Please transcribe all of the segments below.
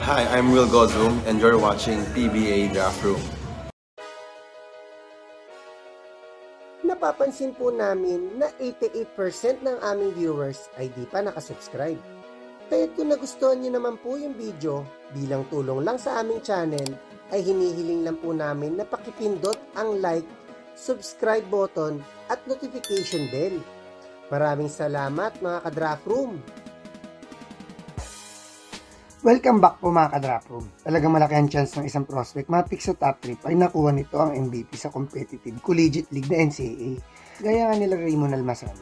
Hi, I'm Will Gozum and you're watching PBA Draft Room. Napapansin po namin na 88% ng aming viewers ay di pa nakasubscribe. Kaya kung nagustuhan nyo naman po yung video, bilang tulong lang sa aming channel, ay hinihiling lang po namin na pakipindot ang like, subscribe button at notification bell. Maraming salamat mga ka-Draft Room! Welcome back po mga ka-Draft Room. Talagang malaki ang chance ng isang prospect mapick sa top 3 ay nakuha nito ang MVP sa competitive collegiate league na NCAA. Gaya nga nila Raymond Almasan,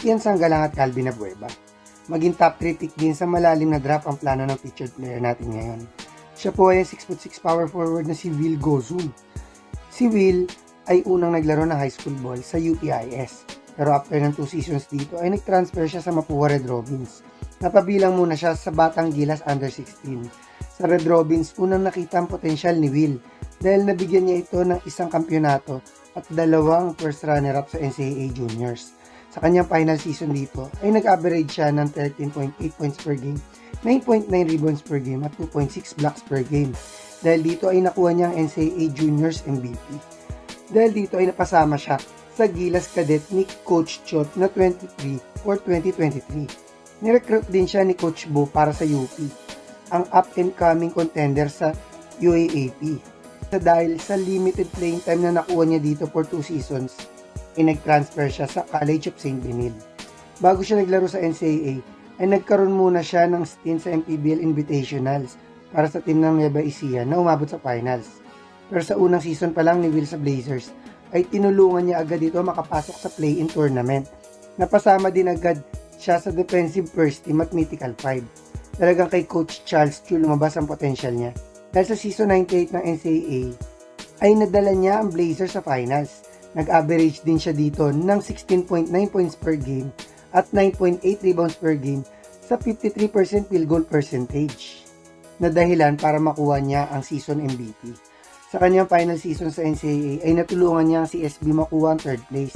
Ian Sanggalang at Calvin Abueva. Maging top 3 pick din sa malalim na draft ang plano ng featured player natin ngayon. Siya po ay 6'6" power forward na si Will Gozum. Si Will ay unang naglaro ng high school ball sa UPIS. Pero after ng 2 seasons dito ay nag-transfer siya sa Mapua Red Robins. Napabilang muna siya sa Batang Gilas Under 16. Sa Red Robins, unang nakita ang potensyal ni Will dahil nabigyan niya ito ng isang kampyonato at 2 first runner-up sa NCAA Juniors. Sa kanyang final season dito ay nag-average siya ng 13.8 points per game, 9.9 rebounds per game at 2.6 blocks per game. Dahil dito ay nakuha niya ang NCAA Juniors MVP. Dahil dito ay napasama siya sa Gilas Cadet ni Coach Chot na 23 for 2023. Nirecruit din siya ni Coach Bo para sa UP, ang up-and-coming contender sa UAAP. Dahil sa limited playing time na nakuha niya dito for 2 seasons, ay nag-transfer siya sa College of St. Benil. Bago siya naglaro sa NCAA, ay nagkaroon muna siya ng stint sa MPBL Invitationals para sa team ng Nueva Ecija na umabot sa finals. Pero sa unang season pa lang ni Will sa Blazers, ay tinulungan niya agad ito makapasok sa play-in tournament. Napasama din agad siya sa defensive first team at Mythical 5. Talagang kay Coach Charles Chu lumabas ang potential niya. Dahil sa season 98 ng NCAA, ay nadala niya ang Blazers sa finals. Nag-average din siya dito ng 16.9 points per game at 9.8 rebounds per game sa 53% field goal percentage, na dahilan para makuha niya ang season MVP. Sa kanyang final season sa NCAA ay natulungan niya ang CSB makuha ang 3rd place.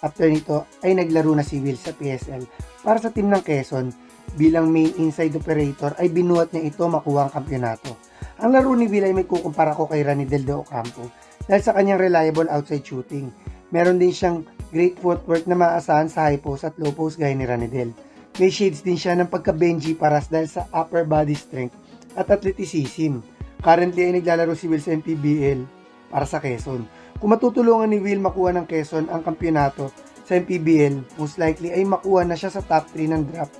After nito ay naglaro na si Will sa PSL para sa team ng Quezon. Bilang main inside operator ay binuhat niya ito makuha ang kampyonato. Ang laro ni Will ay may kukumpara ko kay Ranidel de Ocampo dahil sa kanyang reliable outside shooting. Meron din siyang great footwork na maasahan sa high post at low post gaya ni Ranidel. May shades din siya ng pagka-Benji Paras dahil sa upper body strength at athleticism. Currently ay naglalaro si Will sa MPBL para sa Quezon. Kung matutulungan ni Will makuha ng Quezon ang kampyonato sa MPBL, most likely ay makuha na siya sa top 3 ng draft.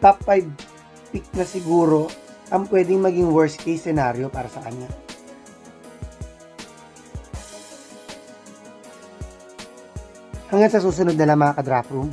Top 5 pick na siguro ang pwedeng maging worst case scenario para sa kanya. Hanggang sa susunod na lang mga ka-Draft Room.